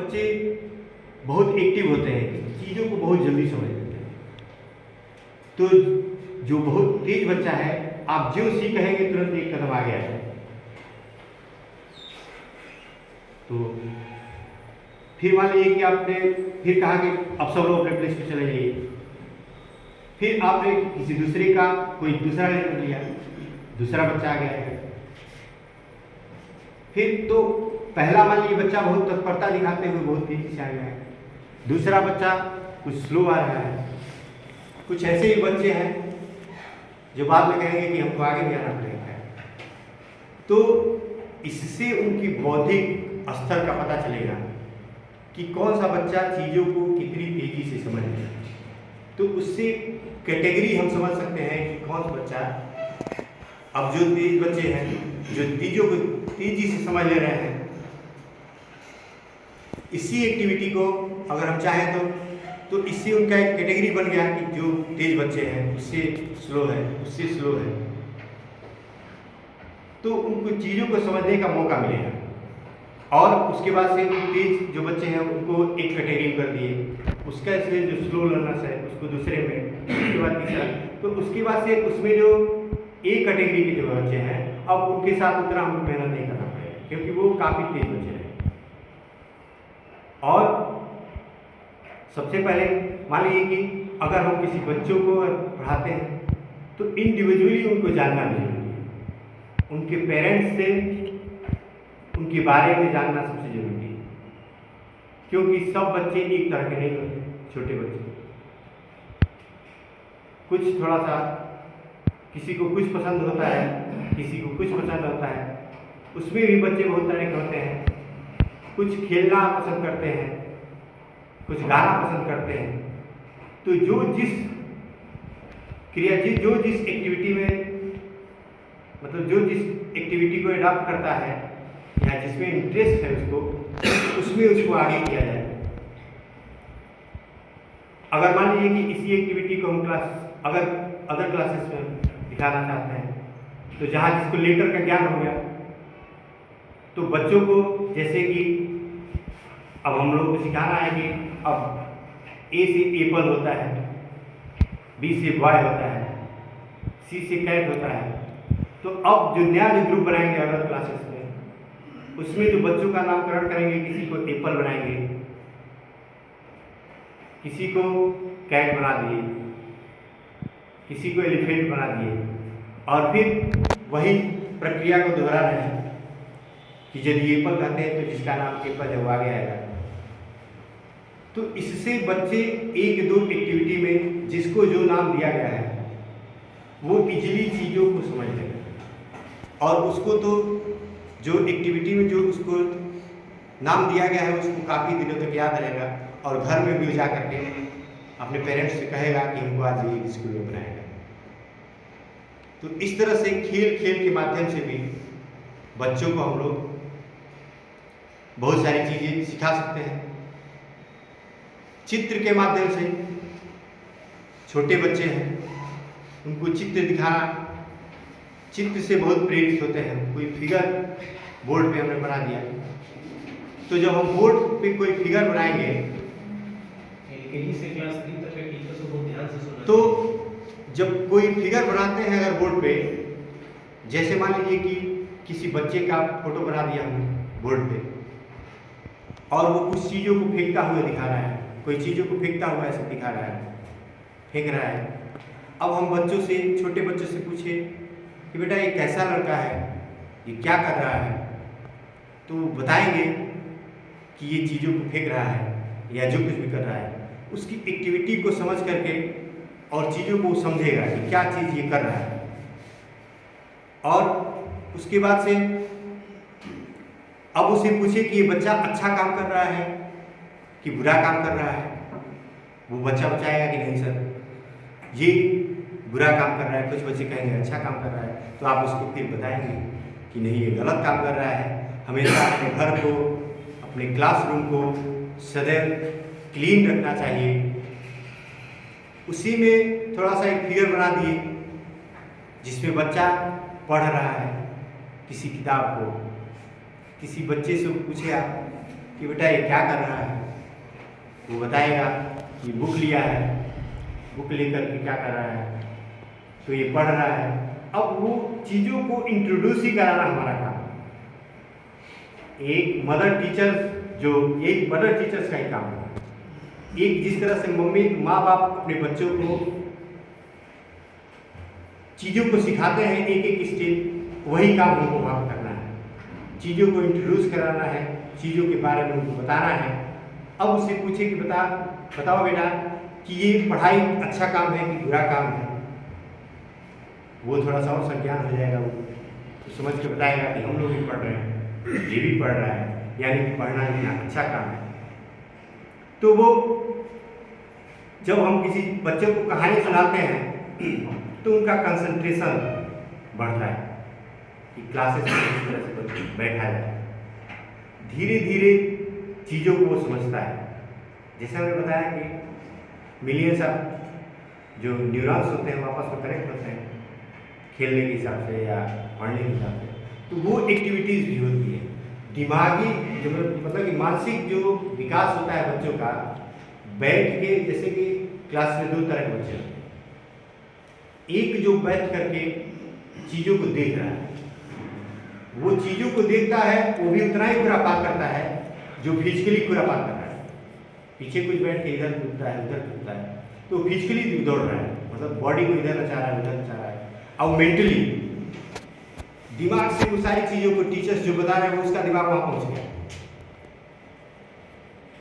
बच्चे बहुत एक्टिव होते हैं, चीज़ों को बहुत जल्दी समझ लेते हैं। तो जो बहुत तेज बच्चा है, आप जो सी कहेंगे तुरंत एक कदम आगे आ जाए। तो फिर मान लीजिए कि आपने फिर कहा कि अब सब लोग अपने प्लेस पे चले जाइए। फिर आपने किसी दूसरे का कोई दूसरा लेटर लिया, दूसरा बच्चा आ गया है। फिर तो पहला मान लीजिए बच्चा बहुत तत्परता दिखाते हुए बहुत तेजी से आ गया है, दूसरा बच्चा कुछ स्लो आ रहा है। कुछ ऐसे ही बच्चे हैं जो बाद में कहेंगे कि हमको आगे भी आना पड़ेगा। तो इससे उनकी बौद्धिक स्तर का पता चलेगा कि कौन सा बच्चा चीज़ों को कितनी तेजी से समझ लेगा। तो उससे कैटेगरी हम समझ सकते हैं कि कौन सा बच्चा, अब जो तेज बच्चे हैं जो चीज़ों को तेजी से समझ ले रहे हैं, इसी एक्टिविटी को अगर हम चाहें तो इससे उनका एक कैटेगरी बन गया कि जो तेज बच्चे हैं उससे स्लो है, उससे स्लो है। तो उनको चीज़ों को समझने का मौका मिलेगा। और उसके बाद से तेज जो बच्चे हैं उनको एक कैटेगरी कर दिए, उसका इसलिए जो स्लो लर्नर्स है उसको दूसरे में, उसके बाद तीसरा। तो उसके बाद से उसमें जो एक कैटेगरी के जो बच्चे हैं, अब उनके साथ उतना हमको मेहनत नहीं करना पड़ेगा क्योंकि वो काफ़ी तेज बच्चे हैं। और सबसे पहले मान लीजिए कि अगर हम किसी बच्चों को पढ़ाते हैं तो इंडिविजुअली उनको जानना भी जरूरी है। उनके पेरेंट्स से उनके बारे में जानना सबसे जरूरी है, क्योंकि सब बच्चे एक तरह के नहीं होते। छोटे बच्चे कुछ थोड़ा सा, किसी को कुछ पसंद होता है, किसी को कुछ पसंद होता है, उसमें भी बच्चे बहुत तरह के होते हैं। कुछ खेलना पसंद करते हैं, कुछ गाना पसंद करते हैं। तो जो जिस एक्टिविटी में, मतलब जो जिस एक्टिविटी को अडॉप्ट करता है या जिसमें इंटरेस्ट है उसको आगे किया जाए। अगर मान लीजिए कि इसी एक्टिविटी को हम अगर अदर क्लासेस में दिखाना चाहते हैं, तो जहाँ जिसको लेटर का ज्ञान हो गया, तो बच्चों को जैसे कि अब हम लोग को सिखाना है कि अब ए से एप्पल होता है, बी से बॉय होता है, सी से कैट होता है। तो अब जो नया जो ग्रुप बनाएंगे अदर क्लासेस में, उसमें जो बच्चों का नामकरण करेंगे, किसी को एप्पल बनाएंगे, किसी को कैट बना दिए, किसी को एलिफेंट बना दिए। और फिर वही प्रक्रिया को दोहरा रहे हैं कि यदि एप्पल कहते हैं तो जिसका नाम एप्पल है वो आगे आएगा। तो इससे बच्चे एक दो एक्टिविटी में जिसको जो नाम दिया गया है वो इजीली चीज़ों को समझ लेगा। और उसको तो जो एक्टिविटी में जो उसको नाम दिया गया है उसको काफ़ी दिनों तक याद रहेगा, और घर में भी जा करके अपने पेरेंट्स से कहेगा कि हमको आज ये स्कूल में बनाया गया। तो इस तरह से खेल खेल के माध्यम से भी बच्चों को हम लोग बहुत सारी चीज़ें सिखा सकते हैं। चित्र के माध्यम से, छोटे बच्चे हैं उनको चित्र दिखाना, चित्र से बहुत प्रेरित होते हैं। कोई फिगर बोर्ड पे हमने बना दिया, तो जब हम बोर्ड पे कोई फिगर बनाएंगे से क्लास 3 तक के टीचर्स को बहुत ध्यान से सुनना। तो जब कोई फिगर बनाते हैं अगर बोर्ड पे, जैसे मान लीजिए कि किसी बच्चे का फोटो बना दिया हमने बोर्ड पे और वो कुछ चीज़ों को फेंकता हुआ दिखा रहा है, कोई चीज़ों को फेंकता हुआ ऐसे दिखा रहा है, फेंक रहा है। अब हम बच्चों से, छोटे बच्चों से पूछे कि बेटा ये कैसा लड़का है, ये क्या कर रहा है, तो बताएंगे कि ये चीज़ों को फेंक रहा है या जो कुछ भी कर रहा है। उसकी एक्टिविटी को समझ करके और चीज़ों को समझेगा कि क्या चीज़ ये कर रहा है। और उसके बाद से अब उसे पूछे कि ये बच्चा अच्छा काम कर रहा है कि बुरा काम कर रहा है, वो बच्चा बताएगा कि नहीं सर ये बुरा काम कर रहा है। कुछ बच्चे कहेंगे अच्छा काम कर रहा है, तो आप उसको फिर बताएंगे कि नहीं ये गलत काम कर रहा है। हमेशा अपने घर को, अपने क्लासरूम को सदैव क्लीन रखना चाहिए। उसी में थोड़ा सा एक फिगर बना दिए जिसमें बच्चा पढ़ रहा है किसी किताब को। किसी बच्चे से पूछे आप कि बेटा ये क्या कर रहा है, वो बताएगा कि बुक लिया है, बुक लेकर के क्या कर रहा है, तो ये पढ़ रहा है। अब वो चीज़ों को इंट्रोड्यूस ही कराना हमारा काम है। एक मदर टीचर्स का ही काम है। एक जिस तरह से माँ बाप अपने बच्चों को चीज़ों को सिखाते हैं एक एक स्टेप, वही काम हमको वहाँ पर करना है। चीज़ों को इंट्रोड्यूस कराना है, चीज़ों के बारे में उनको बताना है। अब उससे पूछे कि बताओ बेटा कि ये पढ़ाई अच्छा काम है कि बुरा काम है। वो थोड़ा सा और संज्ञान हो जाएगा, वो तो समझ के बताएगा कि हम लोग भी पढ़ रहे हैं, ये भी पढ़ रहा है, यानी कि पढ़ना लिखना अच्छा काम है। तो वो जब हम किसी बच्चे को कहानी सुनाते हैं तो उनका कंसंट्रेशन बढ़ता है कि क्लासेस में किस तरह से बैठा जाए। धीरे धीरे चीज़ों को वो समझता है। जैसे हमने बताया कि मिलियंस ऑफ जो न्यूरॉन्स होते हैं आपस में कनेक्ट होते हैं खेलने के हिसाब से या पढ़ने के हिसाब से, तो वो एक्टिविटीज़ भी होती है। दिमागी जो मतलब कि मानसिक जो विकास होता है बच्चों का, बैठ के, जैसे कि क्लास में 2 तरह के बच्चे होते हैं। एक जो बैठ करके चीज़ों को देख रहा है, वो चीज़ों को देखता है, वो भी उतना ही खुरापात करता है जो फिजिकली खुरापात कर रहा है। पीछे कुछ बैठ के इधर कूदता है उधर कूदता है, तो फिजिकली दौड़ रहा है, मतलब बॉडी को इधर नचा रहा है उधर नचा रहा है। और मेंटली दिमाग से वो सारी चीज़ों को टीचर्स जो बता रहे हैं वो उसका दिमाग वहाँ पहुँच गया।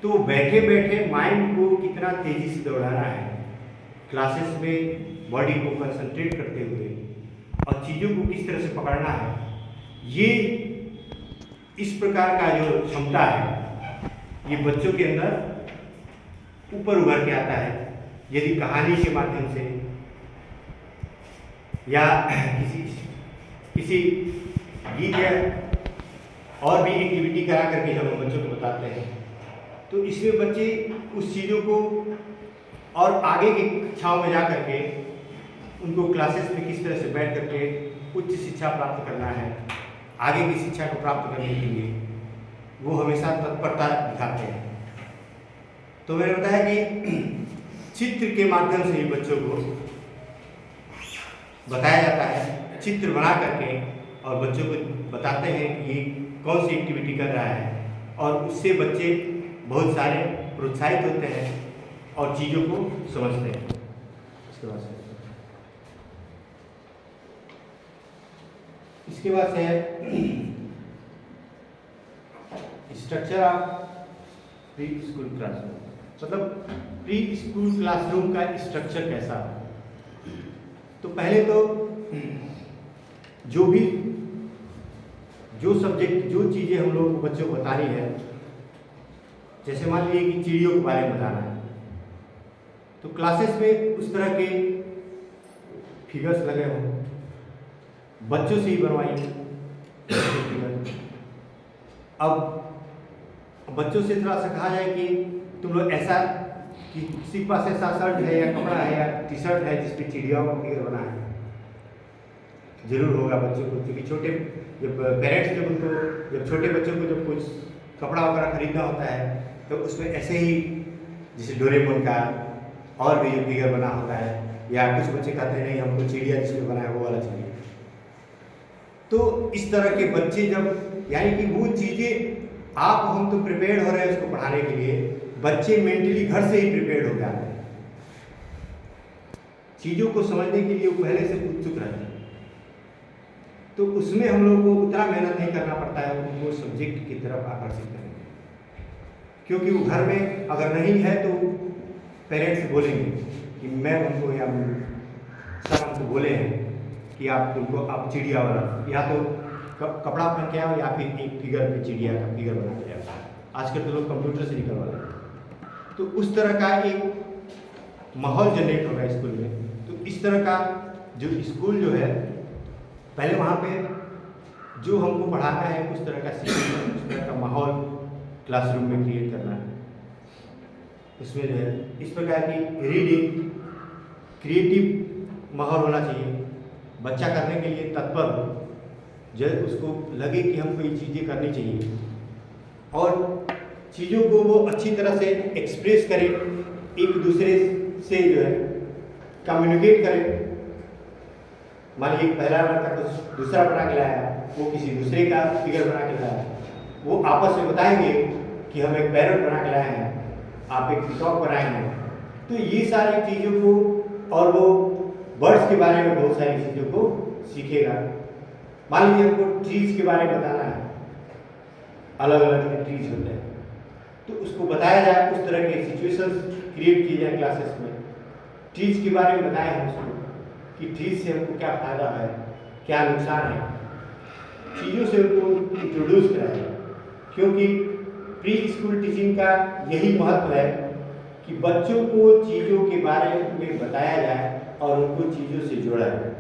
तो बैठे बैठे माइंड को कितना तेजी से दौड़ाना है, क्लासेस में बॉडी को कंसंट्रेट करते हुए और चीज़ों को किस तरह से पकड़ना है, ये इस प्रकार का जो क्षमता है ये बच्चों के अंदर ऊपर उभर के आता है यदि कहानी के माध्यम से या किसी गीत या और भी एक्टिविटी करा करके जब हम बच्चों को बताते हैं, तो इसमें बच्चे उस चीज़ों को और आगे की कक्षाओं में जा करके उनको क्लासेस में किस तरह से बैठ करके उच्च शिक्षा प्राप्त करना है, आगे की शिक्षा को प्राप्त करने के लिए वो हमेशा तत्परता दिखाते हैं। तो मैंने बताया कि चित्र के माध्यम से ही बच्चों को बताया जाता है, चित्र बना करके, और बच्चों को बताते हैं कि ये कौन सी एक्टिविटी कर रहा है, और उससे बच्चे बहुत सारे प्रोत्साहित होते हैं और चीज़ों को समझते हैं। इसके बाद से है structure of pre school classroom, मतलब प्री स्कूल क्लासरूम का स्ट्रक्चर कैसा है। तो पहले तो जो सब्जेक्ट जो चीज़ें हम लोग बच्चों को बतानी है, जैसे मान लीजिए कि चिड़ियों के बारे में बताना है, तो क्लासेस में उस तरह के फिगर्स लगे हों, बच्चों से ही बनवाइए। अब बच्चों से थोड़ा सा कहा जाए कि तुम लोग ऐसा कि किसी के पास ऐसा शर्ट है या कपड़ा है या टी शर्ट है जिस पे चिड़ियाओं का फिगर बना है, जरूर होगा बच्चों को, क्योंकि छोटे जब पेरेंट्स जब छोटे बच्चों को जब कुछ कपड़ा वगैरह खरीदना होता है तो उसमें ऐसे ही जैसे डोरेमोन का और भी जो फिगर बना होता है, या कुछ बच्चे कहते हैं नहीं हमको चिड़िया जिसमें बना है वो वाला चाहिए। तो इस तरह के बच्चे जब, यानी कि वो चीज़ें हम तो प्रिपेयर हो रहे हैं उसको पढ़ाने के लिए, बच्चे मेंटली घर से ही प्रिपेयर हो जाते हैं, चीज़ों को समझने के लिए वो पहले से उत्सुक रहते हैं। तो उसमें हम लोग को उतना मेहनत नहीं करना पड़ता है उनको सब्जेक्ट की तरफ आकर्षित करने के, क्योंकि वो घर में अगर नहीं है तो पेरेंट्स बोलेंगे कि मैं उनको या सर हमको बोले हैं कि आप चिड़िया वाला या तो कपड़ा पहन के आओ या फिर एक फिगर पे चिड़िया का फिगर बना के आओ। आजकल तो लोग कंप्यूटर से निकलवा रहे हैं। तो उस तरह का एक माहौल जनरेट होगा स्कूल में। तो इस तरह का जो स्कूल जो है, पहले वहाँ पे जो हमको पढ़ाना है उस तरह का सीखना, उस तरह का माहौल क्लासरूम में क्रिएट करना है। उसमें जो है इस प्रकार की रीडिंग क्रिएटिव माहौल होना चाहिए, बच्चा करने के लिए तत्पर हो, जब उसको लगे कि हमको ये चीज़ें करनी चाहिए। और चीज़ों को वो अच्छी तरह से एक्सप्रेस करे, एक दूसरे से जो है कम्युनिकेट करे। मान लीजिए पहला लड़का कुछ दूसरा बना के लाया, वो किसी दूसरे का फिगर बना के लाया, वो आपस में बताएंगे कि हम एक पैरट बना के लाए हैं, आप एक पीकॉक बनाए हैं। तो ये सारी चीज़ों को, और वो बर्ड्स के बारे में बहुत सारी चीज़ों को सीखेगा। मान लीजिए हमको ट्रीज के बारे में बताना है, अलग अलग ट्रीज होते हैं, तो उसको बताया जाए, उस तरह के सिचुएशंस क्रिएट किए जाए क्लासेस में। ट्रीज के बारे में बताएं हम उसको कि ट्रीज से हमको क्या फ़ायदा है, क्या नुकसान है, चीज़ों से उनको इंट्रोड्यूस कराया जाए। क्योंकि प्री स्कूल टीचिंग का यही महत्व है कि बच्चों को चीज़ों के बारे में बताया जाए और उनको चीज़ों से जोड़ा जाए,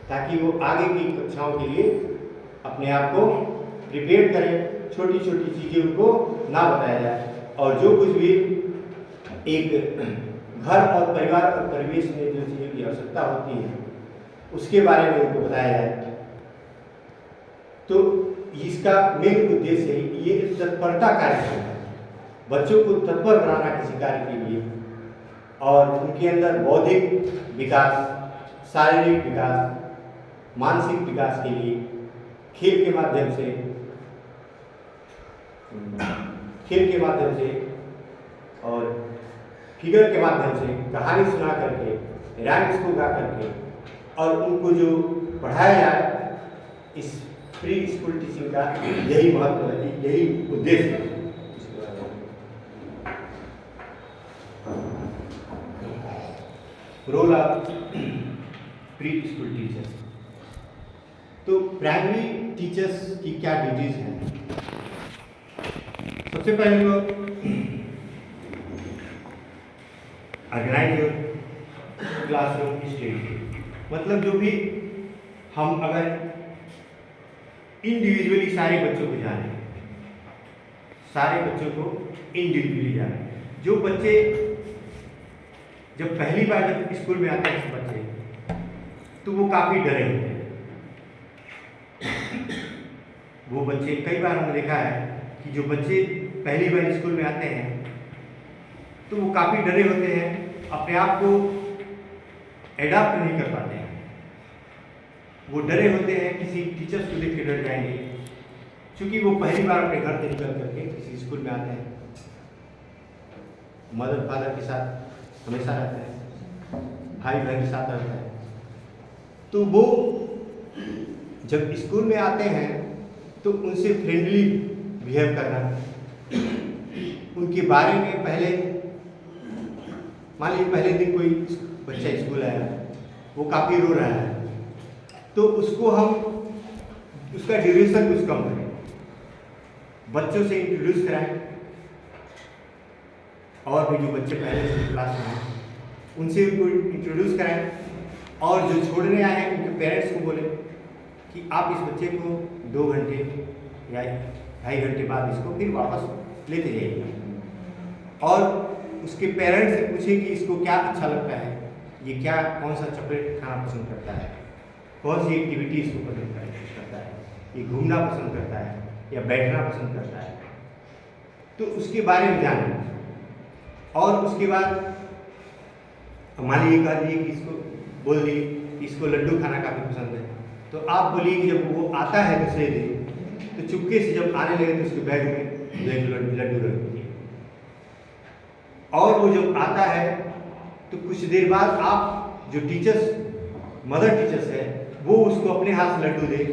ताकि वो आगे की कक्षाओं के लिए अपने आप को प्रिपेयर करें। छोटी छोटी चीज़ें उनको ना बताया जाए, और जो कुछ भी एक घर और परिवार और परिवेश में जो चीज़ों की आवश्यकता होती है उसके बारे में उनको बताया जाए। तो इसका मेन उद्देश्य है ये तत्परता कार्यक्रम है, बच्चों को तत्पर बनाना किसी कार्य के लिए, और उनके अंदर बौद्धिक विकास, शारीरिक विकास, मानसिक विकास के लिए खेल के माध्यम से और फिगर के माध्यम से, कहानी सुना करके, राइम्स को गा करके, और उनको जो पढ़ाया जाए, इस प्री स्कूल टीचिंग का यही महत्व है, यही उद्देश्य है। Role of pre school teachers. तो प्राइमरी टीचर्स की क्या ड्यूटीज हैं? सबसे पहले तो ऑर्गेनाइज योर क्लासरूम स्टडी, मतलब जो भी हम अगर इंडिविजुअली सारे बच्चों को जाने, सारे बच्चों को इंडिविजुअली जाने। जो बच्चे जब पहली बार जब स्कूल में आते हैं बच्चे, तो वो काफ़ी डरे होते हैं। वो बच्चे, कई बार हमने देखा है कि जो बच्चे पहली बार स्कूल में आते हैं तो वो काफ़ी डरे होते हैं, अपने आप को एडाप्ट नहीं कर पाते हैं। वो डरे होते हैं, किसी टीचर्स को देख के डर जाएंगे, क्योंकि वो पहली बार अपने घर से निकल करके किसी स्कूल में आते हैं। मदर फादर के साथ हमेशा रहते हैं, भाई बहन के साथ रहते हैं, तो वो जब स्कूल में आते हैं तो उनसे फ्रेंडली बिहेव करना, उनके बारे में पहले, मान लीजिए पहले दिन कोई बच्चा स्कूल आया, वो काफ़ी रो रहा है, तो उसको हम उसका ड्यूरेशन कुछ कम करें, बच्चों से इंट्रोड्यूस कराएं, और भी जो बच्चे पहले से क्लास में हैं उनसे उनको इंट्रोड्यूस कराएं, और जो छोड़ने आए हैं उनके पेरेंट्स को बोलें कि आप इस बच्चे को 2 घंटे या 2.5 घंटे बाद इसको फिर वापस लेते जाइए, और उसके पेरेंट्स से पूछें कि इसको क्या अच्छा लगता है, ये क्या कौन सा चॉकलेट खाना पसंद करता है, कौन सी एक्टिविटी इसको पसंद करता है, ये घूमना पसंद करता है या बैठना पसंद करता है, तो उसके बारे में जानें। और उसके बाद मान लीजिए कह दिए कि इसको बोल दिए कि इसको लड्डू खाना काफ़ी पसंद है, तो आप बोलिए कि जब वो आता है दूसरे दिन, तो चुपके से जब आने लगे तो उसके बैग में लड्डू रख दीजिए, और वो जब आता है तो कुछ देर बाद आप जो टीचर्स, मदर टीचर्स है, वो उसको अपने हाथ से लड्डू दे,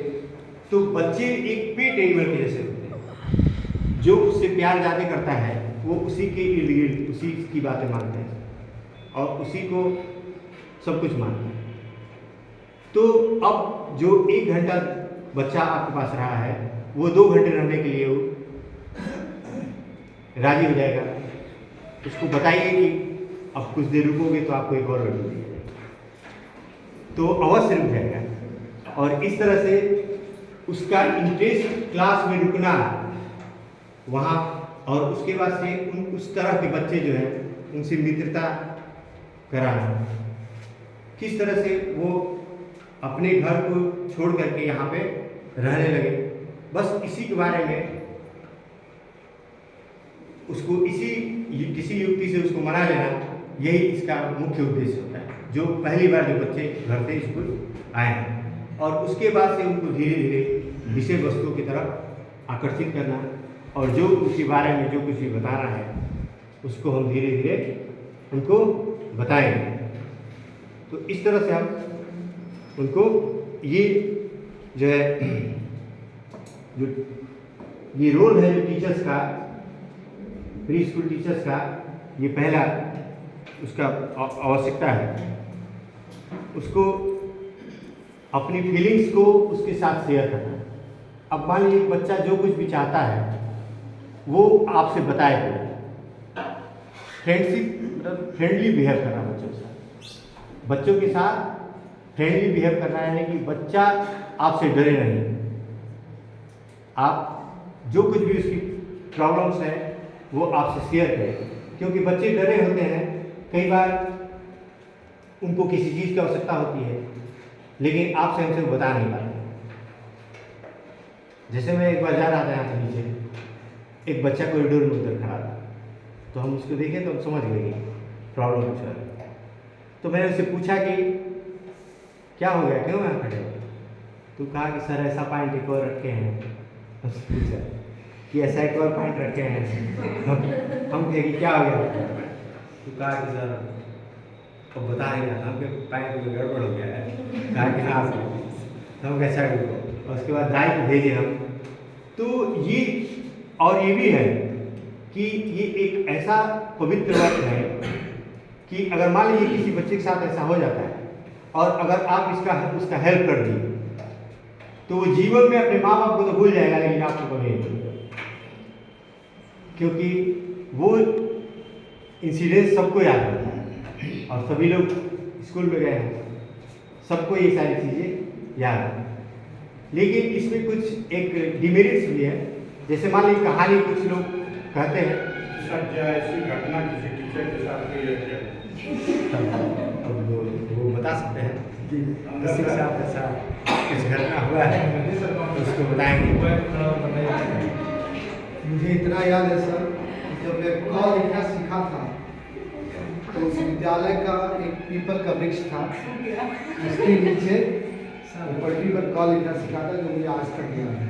तो बच्चे एक पेट एनिमल के जैसे होते हैं, जो उससे प्यार ज़्यादा करता है वो उसी के इर्द गिर्द उसी की बातें मानते हैं और उसी को सब कुछ मानते हैं। तो अब जो 1 घंटा बच्चा आपके पास रहा है, वो 2 घंटे रहने के लिए वो राजी हो जाएगा। उसको बताइए कि अब कुछ देर रुकोगे तो आपको एक और लड्डू दिया जाएगा, तो अवश्य रुक जाएगा। और इस तरह से उसका इंटरेस्ट क्लास में रुकना वहाँ, और उसके बाद से उस तरह के बच्चे जो हैं उनसे मित्रता कराना, किस तरह से वो अपने घर को छोड़ करके यहाँ पे रहने लगे, बस इसी के बारे में उसको किसी युक्ति से उसको मना लेना, यही इसका मुख्य उद्देश्य होता है। जो पहली बार जो बच्चे घर से स्कूल आए हैं, और उसके बाद से उनको धीरे धीरे विषय वस्तुओं की तरफ आकर्षित करना, और जो उसके बारे में जो कुछ भी बताना है उसको हम धीरे धीरे उनको बताएंगे। तो इस तरह से हम उनको ये जो है जो ये रोल है जो टीचर्स का, प्री स्कूल टीचर्स का, ये पहला उसका आवश्यकता है। उसको अपनी फीलिंग्स को उसके साथ शेयर करना। अब मान लीजिए बच्चा जो कुछ भी चाहता है वो आपसे बताएगा। फ्रेंडशिप मतलब फ्रेंडली बिहेव करना बच्चों के साथ, बच्चों के साथ फ्रेंडली बिहेव करना है कि बच्चा आपसे डरे नहीं। आप जो कुछ भी उसकी प्रॉब्लम्स हैं वो आपसे शेयर करें, क्योंकि बच्चे डरे होते हैं। कई बार उनको किसी चीज़ की आवश्यकता होती है लेकिन आपसे हमसे वो बता नहीं पाते। जैसे मैं एक बार जा रहा था यहाँ से नीचे, एक बच्चा कॉरिडोर में उधर खड़ा था, तो हम उसको देखे तो हम समझ गए प्रॉब्लम कुछ है। तो मैंने उससे पूछा कि क्या हो गया, क्यों यहाँ खड़े हो? तो कहा कि सर ऐसा पॉइंट एक और रखे हैं। उससे पूछा कि ऐसा एक और पॉइंट रखे हैं। हम कहे कि क्या हो गया? तो कहा कि सर तो बता नहीं रहा था, हम पॉइंट में गड़बड़ हो गया है। कहा कि हाँ सर, हम कैसा करो। और उसके बाद दाई को भेजे हम। तो ये और ये भी है कि ये एक ऐसा पवित्र वक्त है कि अगर मान लीजिए किसी बच्चे के साथ ऐसा हो जाता है और अगर आप उसका हेल्प कर दिए तो वो जीवन में अपने माँ बाप को तो भूल जाएगा लेकिन आपको कभी नहीं भूलेगा, क्योंकि वो इंसिडेंट सबको याद रहता है। और सभी लोग स्कूल में गए हैं, सबको ये सारी चीज़ें याद है। लेकिन इसमें कुछ एक डिमेरिट्स भी है। जैसे मान लीजिए कहानी कुछ लोग कहते हैं, सर क्या ऐसी घटना किसी टीचर के साथ हुई है क्या? अब वो बता सकते हैं कि किसी के साथ ऐसा कुछ घटना हुआ है तो उसको बताएंगे। मुझे इतना याद है सर, जब मैं क लिखना सीखा था तो उस विद्यालय का एक पीपल का वृक्ष था, उसके नीचे पलटी पर क लिखना सीखा था, जो मुझे आज तक याद है।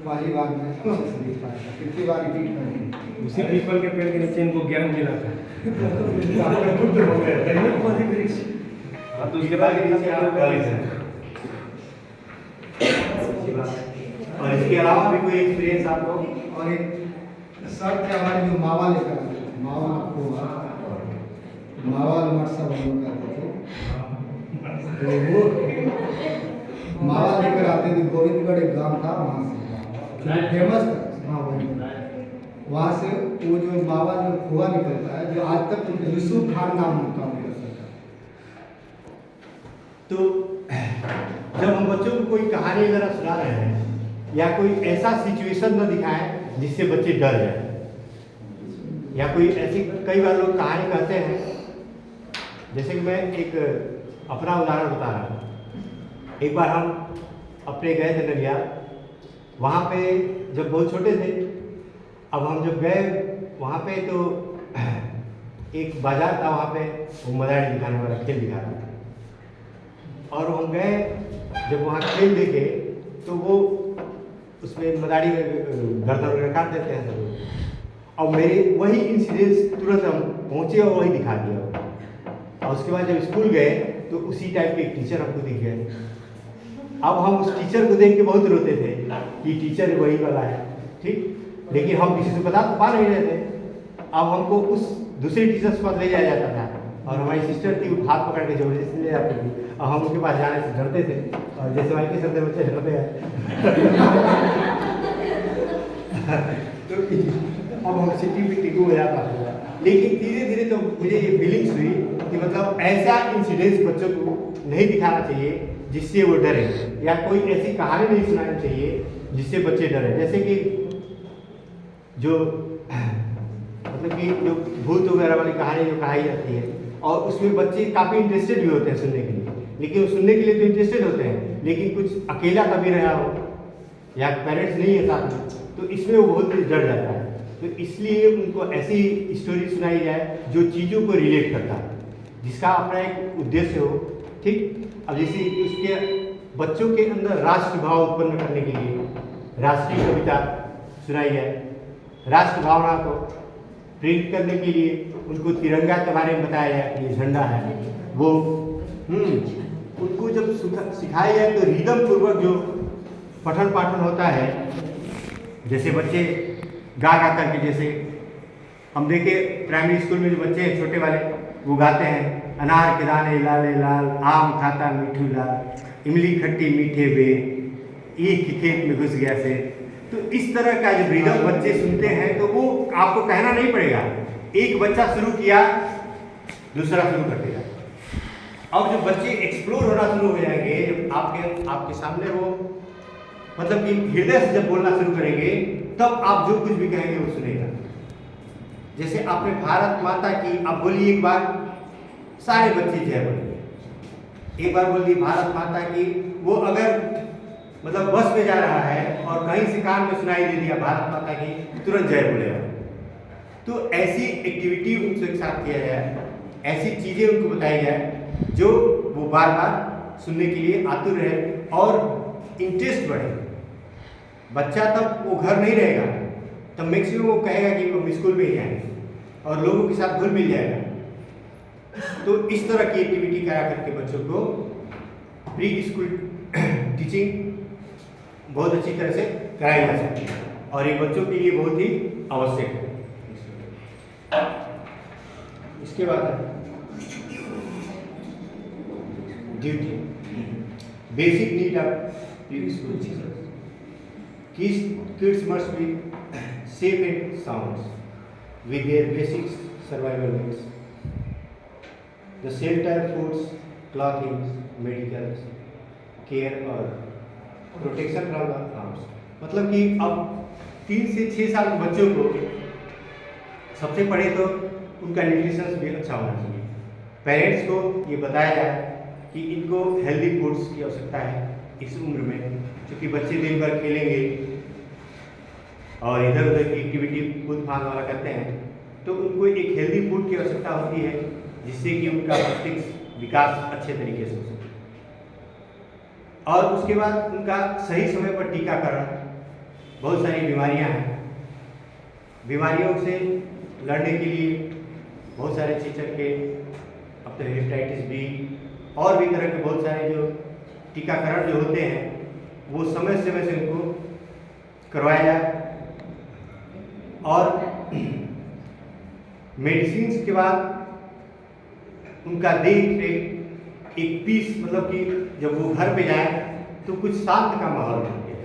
पहली बार मैं लिख पाया था, कितनी बार रिपीट कर उसी पीपल के पेड़ के नीचे इनको ज्ञान मिला था। तो उसके बाद और इसके अलावा भी कोई एक्सपीरियंस आप लोग? और एक सर थे हमारे जो मावा लेकर आते थे, मावा लुमट सब हम लोग करते थे। तो वो मावा लेकर आते थे, गोविंदगढ़ एक गांव था, वहाँ से फेमस था। हाँ वही, वहाँ से वो जो मावा जो खोआ निकलता है, जो आज तक यूसुफ खान नाम होता है सर। तो जब हम बच्चों को कोई कहानी वगैरह सुना रहे हैं या कोई ऐसा सिचुएशन न दिखाएं जिससे बच्चे डर जाए, या कोई ऐसी, कई बार लोग कहानी कहते हैं, जैसे कि मैं एक अपना उदाहरण बता रहा हूँ। एक बार हम अपने गए थे नदिया, वहाँ पे जब बहुत छोटे थे। अब हम जब गए वहाँ पे तो एक बाजार था, वहाँ पे वो मदारी दिखाने वाला खेल दिखा रहा था। और हम गए, जब वहाँ खेल देखे तो वो उसमें मदारी गर्दन वगैरह काट देते हैं सब लोग। और मेरे वही इंसिडेंस तुरंत हम पहुँचे और वही दिखा दिया। और उसके बाद जब स्कूल गए तो उसी टाइप के एक टीचर हमको दिख गए। अब हम उस टीचर को देख के बहुत रोते थे कि टीचर वही वाला है, ठीक, लेकिन हम किसी से बता तो पा नहीं रहे थे। अब हमको उस दूसरे टीचर्स के पास ले जाया जाता था और हमारी सिस्टर थी, वो हाथ पकड़ के जबरदस्ती ले जाती थी और हम उनके पास जाने से डरते थे। और जैसे हमारे किसी बच्चे डरते हैं तो अब हम सिटी में टिकू हो जाता था। लेकिन धीरे धीरे तो मुझे ये फीलिंग्स हुई कि मतलब ऐसा इंसिडेंस बच्चों को नहीं दिखाना चाहिए जिससे वो डरे, या कोई ऐसी कहानी नहीं सुनानी चाहिए जिससे बच्चे डरे। जैसे कि जो मतलब कि जो भूत वगैरह वाली कहानी जो कहाई जाती है और उसमें बच्चे काफ़ी इंटरेस्टेड भी होते हैं सुनने के लिए, लेकिन वो सुनने के लिए तो इंटरेस्टेड होते हैं, लेकिन कुछ अकेला कभी रहा हो या पेरेंट्स नहीं है साथ में, तो इसमें वो बहुत डर जाता है। तो इसलिए उनको ऐसी स्टोरी सुनाई जाए जो चीज़ों को रिलेट करता है, जिसका अपना एक उद्देश्य हो। ठीक, अब जैसे उसके बच्चों के अंदर राष्ट्र भाव उत्पन्न करने के लिए राष्ट्रीय कविता सुनाई जाए, राष्ट्र भावना को प्रेरित करने के लिए उनको तिरंगा के बारे में बताया जाए, ये झंडा है वो। उनको जब सिखाया जाए तो रिदम पूर्वक जो पठन पाठन होता है, जैसे बच्चे गा करके, जैसे हम देखे प्राइमरी स्कूल में जो बच्चे हैं छोटे वाले, वो गाते हैं अनार के दाने लाले लाल, आम खाता मीठू लाल, इमली खट्टी मीठे बेर, ईख के खेत में घुस गया से। तो इस तरह का जब रिदम बच्चे सुनते हैं तो वो आपको कहना नहीं पड़ेगा, एक बच्चा शुरू किया दूसरा शुरू कर देगा। अब जब बच्चे एक्सप्लोर होना शुरू हो जाएंगे, जब आपके सामने वो मतलब कि हृदय से जब बोलना शुरू करेंगे, तब आप जो कुछ भी कहेंगे वो सुनेगा। जैसे आपने भारत माता की आप बोलिए एक बार, सारे बच्चे जय बोलेंगे। एक बार बोल दी भारत माता की, वो अगर मतलब बस में जा रहा है और कहीं से कान में सुनाई दे दिया भारत माता की, तुरंत जय बोलेगा। तो ऐसी एक्टिविटी उनके साथ किया जाए, ऐसी चीज़ें उनको बताई जाए जो वो बार बार सुनने के लिए आतुर रहे और इंटरेस्ट बढ़े। बच्चा तब वो घर नहीं रहेगा, तब मैक्सिमम वो कहेगा कि हम स्कूल में ही आएंगे और लोगों के साथ घुल मिल जाएगा। तो इस तरह की एक्टिविटी करा करके बच्चों को प्री स्कूल टीचिंग बहुत अच्छी तरह से कराई जा सकती है और ये बच्चों के लिए बहुत ही आवश्यक है। इसके बाद duty, basic need of pre school teachers. Kids must be safe and sound with their basic survival needs. The shelter, foods, clothing, medical care और प्रोटेक्शन फ्रॉम द हार्म्स। मतलब कि अब 3 से 6 साल के बच्चों को सबसे पहले तो उनका न्यूट्रिशन भी अच्छा होना चाहिए। पेरेंट्स को ये बताया जाए कि इनको हेल्दी फूड्स की आवश्यकता है इस उम्र में, क्योंकि बच्चे दिन भर खेलेंगे और इधर उधर की एक्टिविटी कूद फान वाला करते हैं, तो उनको एक हेल्दी फूड की आवश्यकता होती है जिससे कि उनका मस्तिष्क विकास अच्छे तरीके से हो सके। और उसके बाद उनका सही समय पर टीकाकरण। बहुत सारी बीमारियां हैं, बीमारियों से लड़ने के लिए बहुत सारे चीचक के, अब तो हेपेटाइटिस बी और भी तरह के बहुत सारे जो टीकाकरण जो होते हैं वो समय समय से उनको करवाया जाए। और मेडिसिन के बाद उनका देख रेख एक पीस, मतलब कि जब वो घर पे जाए तो कुछ शांत का माहौल बन गया,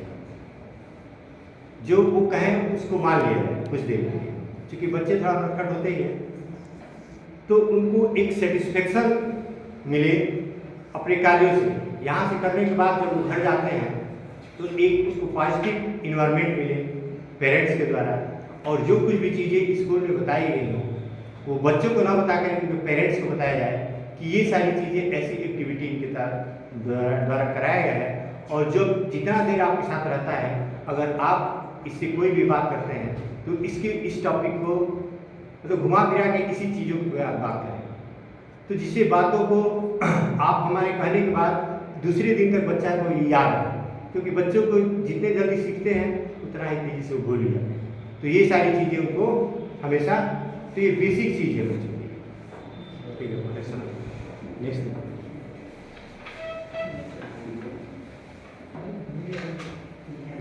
जो वो कहें उसको मान लिया जाए कुछ देर के लिए, क्योंकि बच्चे थोड़ा नटखट होते ही हैं, तो उनको एक सेटिस्फेक्शन मिले अपने कार्यों से। यहाँ से करने के बाद जब वो घर जाते हैं तो एक उसको पॉजिटिव इन्वायरमेंट मिले पेरेंट्स के द्वारा, और जो कुछ भी चीज़ें स्कूल में बताई गई हों वो बच्चों को ना बताकर उनके पेरेंट्स को बताया जाए कि ये सारी चीज़ें ऐसी एक्टिविटी इनके द्वारा कराया गया है। और जो जितना देर आपके साथ रहता है, अगर आप इससे कोई भी बात करते हैं तो इस टॉपिक को मतलब घुमा फिरा के इसी चीज़ों पर आप बात करें, तो जिससे बातों को आप हमारे कहने के बाद दूसरे दिन तक बच्चा को याद है, क्योंकि बच्चों को जितने जल्दी सीखते हैं उतना ही तेजी से वो भूल जाते हैं। तो ये सारी चीज़ें उनको हमेशा, तो ये बेसिक चीज़ है बच्चों की। ठीक है, प्रोटेक्शन। नेक्स्ट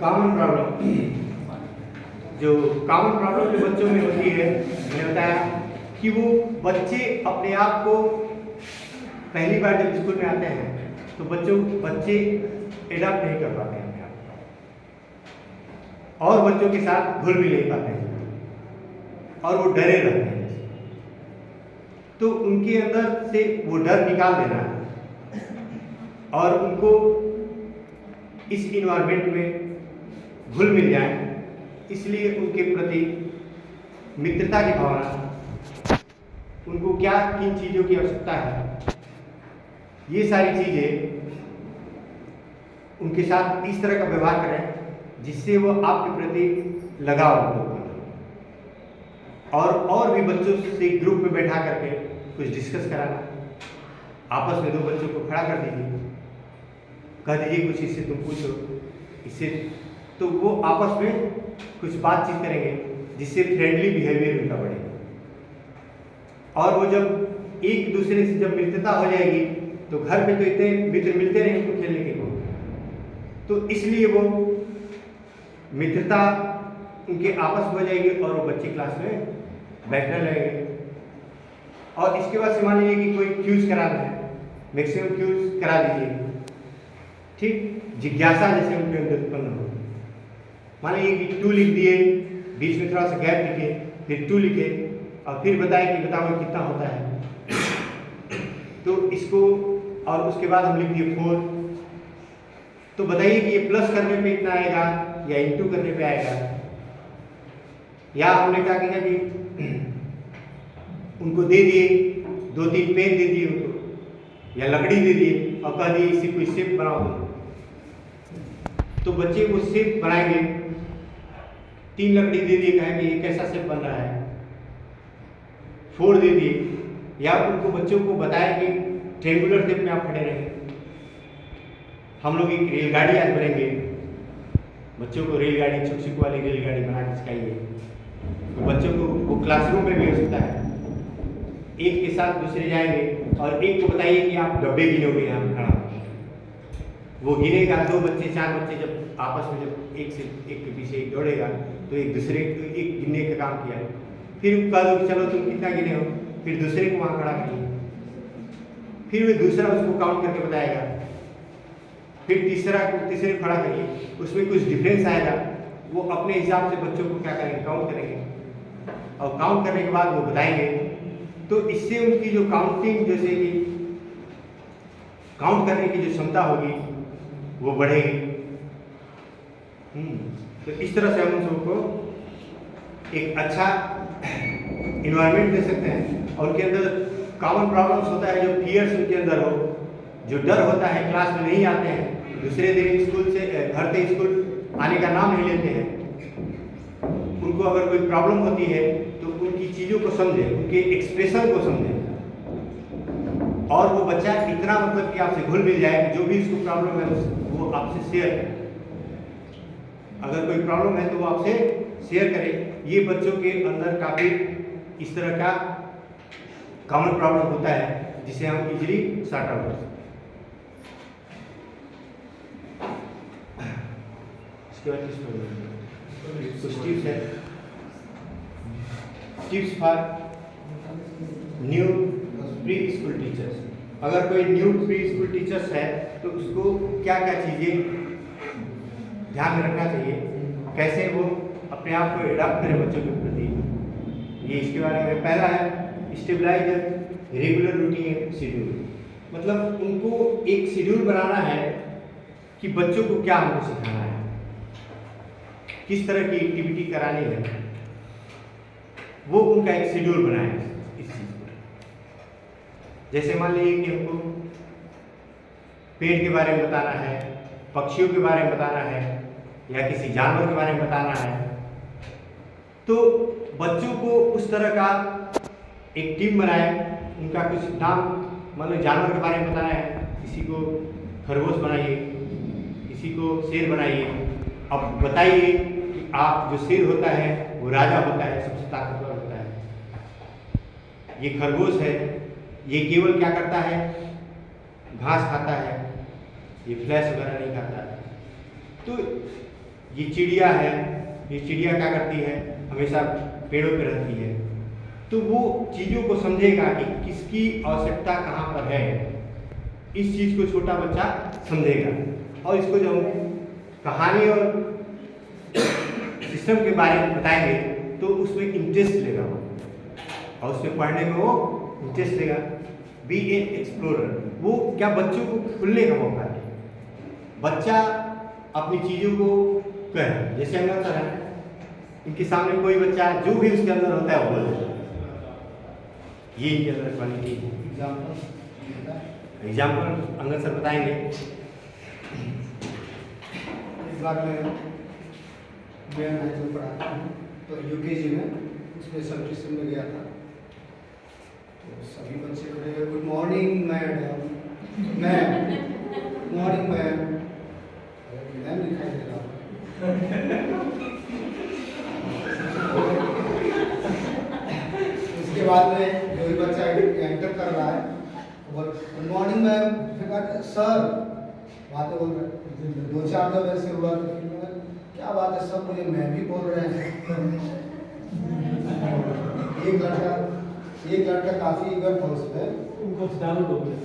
कॉमन प्रॉब्लम, जो कॉमन प्रॉब्लम जो बच्चों में होती है, मैंने बताया कि वो बच्चे अपने आप को पहली बार जब स्कूल में आते हैं तो बच्चे एडाप्ट नहीं कर पाते हैं अपने आप को, और बच्चों के साथ घुल भी नहीं पाते हैं और वो डरे रहते हैं। तो उनके अंदर से वो डर निकाल देना है और उनको इस इन्वायरमेंट में घुल मिल जाए, इसलिए उनके प्रति मित्रता की भावना, उनको क्या किन चीज़ों की आवश्यकता है, ये सारी चीज़ें उनके साथ इस तरह का व्यवहार करें जिससे वो आपके प्रति लगाव हो। और भी बच्चों से ग्रुप में बैठा करके कुछ डिस्कस कराना, आपस में 2 बच्चों को खड़ा कर दीजिए, कह दीजिए कुछ इससे तुम पूछो, इससे, तो वो आपस में कुछ बातचीत करेंगे जिससे फ्रेंडली बिहेवियर उनका बढ़ेगा। और वो जब एक दूसरे से जब मित्रता हो जाएगी तो घर पे तो इतने मित्र मिलते रहेंगे उनको खेलने के को, तो इसलिए वो मित्रता उनके आपस में हो जाएगी और वो बच्चे क्लास में बैठने लगेंगे। और इसके बाद से मान लीजिए कि कोई क्यूज कराना है, मैक्सिमम क्यूज करा दीजिए, ठीक, जिज्ञासा जैसे उनके अंदर उत्पन्न हो। मान लीजिए कि 2 लिख दिए, बीच में थोड़ा सा गैप लिखे, फिर 2 लिखे और फिर बताए कि बताओ कितना होता है, तो इसको, और उसके बाद हम लिख दिए 4, तो बताइए कि ये प्लस करने पे इतना आएगा या इंटू करने पे आएगा। या हमने क्या किया कि उनको दे दिए 2-3 पेन दे दिए उनको, या लकड़ी दे दिए और कह दिए इसी कोई शेप बनाओ तो बच्चे वो शेप बनाएंगे। 3 लकड़ी दे दिए, कहेंगे ये कैसा शेप बन रहा है, 4 दे दिए, या उनको बच्चों को बताया कि ट्रेंगुलर शेप में आप खड़े रहेंगे। हम लोग एक रेलगाड़ी आज बनाएंगे, बच्चों को रेलगाड़ी, छुक वाली रेलगाड़ी बना के सिखाइए, तो बच्चों को वो क्लासरूम में भी हो सकता है, एक के साथ दूसरे जाएंगे और एक को बताइए कि आप डब्बे गिनोगे यहाँ खड़ा, वो गिनेगा, 2 बच्चे 4 बच्चे जब आपस में जब एक के पीछे एक दौड़ेगा तो एक दूसरे को एक गिनने का काम किया, फिर कह दो कि चलो तुम कितना गिने हो, फिर दूसरे को वहाँ खड़ा करिए, फिर वे दूसरा उसको काउंट करके बताएगा, फिर तीसरे को खड़ा करिए, उसमें कुछ डिफरेंस आएगा, वो अपने हिसाब से बच्चों को क्या करेंगे, काउंट करेंगे और काउंट करने के बाद वो बताएंगे। तो इससे उनकी जो काउंटिंग, जैसे कि काउंट करने की जो क्षमता होगी वो बढ़ेगी। तो इस तरह से हम उन सबको एक अच्छा इन्वायरमेंट दे सकते हैं और उनके अंदर कॉमन प्रॉब्लम्स होता है, जो फियर्स उनके अंदर हो, जो डर होता है, क्लास में नहीं आते हैं, दूसरे दिन स्कूल से घर से स्कूल आने का नाम नहीं लेते हैं, उनको अगर कोई प्रॉब्लम होती है तो उनकी चीज़ों को समझें, उनके एक्सप्रेशन को समझें, और वो बच्चा इतना मतलब कि आपसे घुल मिल जाए कि जो भी उसको प्रॉब्लम है वो आपसे शेयर करे। अगर कोई प्रॉब्लम है तो वो आपसे शेयर करें। ये बच्चों के अंदर काफ़ी इस तरह का कॉमन प्रॉब्लम होता है जिसे हम इजीली सॉर्ट आउट कर सकते हैं। इसके बाद किस पर कुछ टिप्स है, tips for new pre school teachers. अगर कोई न्यू प्री स्कूल टीचर्स है तो उसको क्या क्या चीज़ें ध्यान में रखना चाहिए, कैसे वो अपने आप को एडाप्ट करें बच्चों के प्रति, ये इसके बारे में। पहला है स्टेबलाइज रेगुलर रूटीन शेड्यूल, मतलब उनको एक शेड्यूल बनाना है कि बच्चों को क्या हमको सिखाना है, किस तरह की एक्टिविटी करानी है, वो उनका एक शेड्यूल बनाए इस चीज़ को। जैसे मान लीजिए कि हमको पेड़ के बारे में बताना है, पक्षियों के बारे में बताना है, या किसी जानवर के बारे में बताना है, तो बच्चों को उस तरह का एक टीम बनाए, उनका कुछ नाम, मतलब जानवर के बारे में बताना है, किसी को खरगोश बनाइए, किसी को शेर बनाइए। अब बताइए कि आप जो शेर होता है वो राजा होता है, सबसे ताकतवर होता है। ये खरगोश है, ये केवल क्या करता है, घास खाता है, ये फ्लैश वगैरह नहीं खाता है। तो ये चिड़िया है, ये चिड़िया क्या करती है, हमेशा पेड़ों पे रहती है। तो वो चीज़ों को समझेगा कि किसकी आवश्यकता कहाँ पर है, इस चीज़ को छोटा बच्चा समझेगा। और इसको जब कहानी और सिस्टम के बारे में बताएंगे तो उसमें इंटरेस्ट लेगा वो, और उसमें पढ़ने में वो इंटरेस्ट लेगा। बी एन एक्सप्लोरर, वो क्या बच्चों को खुलने का मौका है, बच्चा अपनी चीज़ों को कहे। जैसे हम सर हैं, इनके सामने कोई बच्चा जो भी उसके अंदर होता है वो बोल देता है, ये इनके अंदर क्वालिटी है। एग्जाम्पल अंगद सर बताएंगे। इस बार मैं हाई स्कूल पढ़ाता हूँ, तो यूकेजी में स्पेशल ट्यूशन में गया था। तो सभी बच्चे खड़े हुए, good morning madam, ma'am, good morning ma'am. Ma'am दिखाई दे रहा। उसके बाद में जो भी बच्चा एंटर कर रहा है वो गुड मॉर्निंग मैम, फिर कहते सर, बातें बोल रहे हैं। 2-4 दफे ऐसे हुआ तो फिर मैंने, क्या बात है सब मुझे मैम ही बोल रहे हैं। एक लड़का काफी ईगर था उसमें, उनको डाउट हो गया।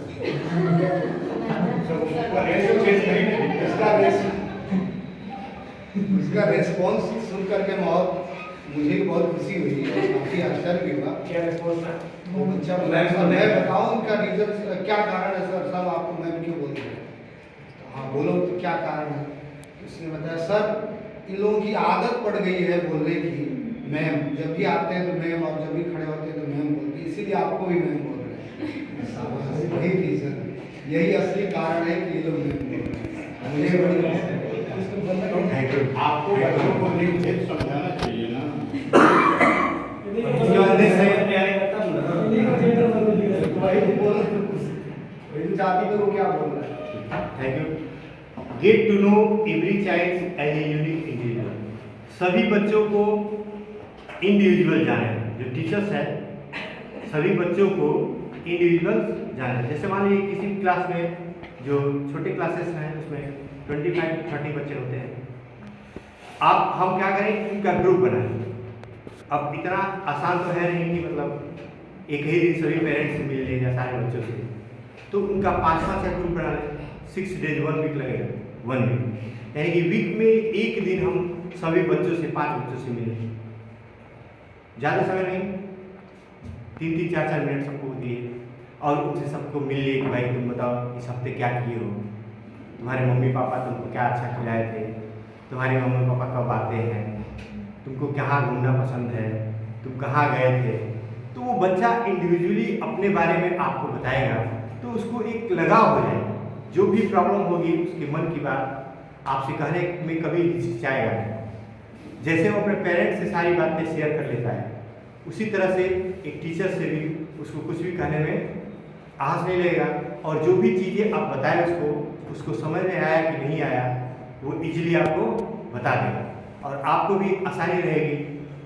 उसका रेस्पॉन्स सुन करके मुझे भी बहुत खुशी हुई और काफी आश्चर्य भी हुआ। क्या रिस्पॉन्स था? वो बच्चा बोला, "सर, मैं बताऊं उनका रीजन क्या कारण है सर, सब आपको मैम क्यों बोल रहे हैं?" तो हाँ बोलो तो क्या कारण है। उसने बताया, सर इन लोगों की आदत पड़ गई है बोलने की, मैम जब भी आते हैं तो मैम, और जब भी खड़े होते हैं तो मैम बोलते हैं, इसीलिए आपको भी मैम बोल रहे हैं। यही रीजन, यही असली कारण है कि ये लोग मैम बोल रहे हैं। मुझे बड़ी आपको बच्चों को नहीं समझाना चाहिए ना। चाहती तो वो क्या बोल रहा है। Thank you. Get to know every child as a unique individual. सभी बच्चों को इंडिविजुअल जाने, जो टीचर्स हैं सभी बच्चों को इंडिविजुअल जाने। जैसे मान लीजिए किसी क्लास में जो छोटे क्लासेस हैं उसमें 25-30 बच्चे होते हैं, हम क्या करें, उनका ग्रुप बनाएं। अब इतना आसान तो है नहीं कि मतलब एक ही दिन सभी पेरेंट्स से मिल लेगा सारे बच्चों से, तो उनका 5-5 का ग्रुप बना लें। 6 डेज 1 वीक लगेगा, 1 वीक यानी कि वीक में एक दिन हम सभी बच्चों से 5 बच्चों से मिलें। ज़्यादा समय नहीं, 3-3, 4-4 मिनट सबको दिए और उनसे सबको मिल लिए कि भाई तुम बताओ इस हफ्ते क्या किए हो, तुम्हारे मम्मी पापा तुमको क्या अच्छा खिलाए थे, तुम्हारे मम्मी पापा कब आते हैं, तुमको कहाँ घूमना पसंद है, तुम कहाँ गए थे। तो वो बच्चा इंडिविजुअली अपने बारे में आपको बताएगा, तो उसको एक लगाव हो जाएगा। जो भी प्रॉब्लम होगी उसके मन की बात आपसे कहने में कभी हिचकिचाएगा नहीं। जैसे वो अपने पेरेंट्स से सारी बातें शेयर कर लेता है, उसी तरह से एक टीचर से भी उसको कुछ भी कहने में आहस नहीं लगेगा, और जो भी चीज़ें आप बताएं उसको समझ में आया कि नहीं आया वो इजीली आपको बता देगा, और आपको भी आसानी रहेगी।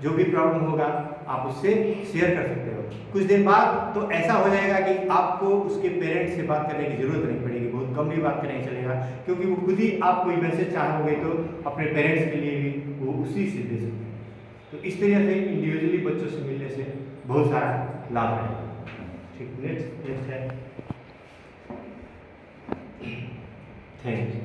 जो भी प्रॉब्लम होगा आप उससे शेयर कर सकते हो। कुछ दिन बाद तो ऐसा हो जाएगा कि आपको उसके पेरेंट्स से बात करने की ज़रूरत नहीं पड़ेगी, बहुत कम ही बात करने चलेगा, क्योंकि वो खुद ही आप कोई मैसेज चाहोगे तो अपने पेरेंट्स के लिए भी वो उसी से दे सकते हैं। तो इस तरह से इंडिविजुअली बच्चों से मिलने से बहुत सारा लाभ रहेगा। ठीक, नेक्स्ट है। Thank you.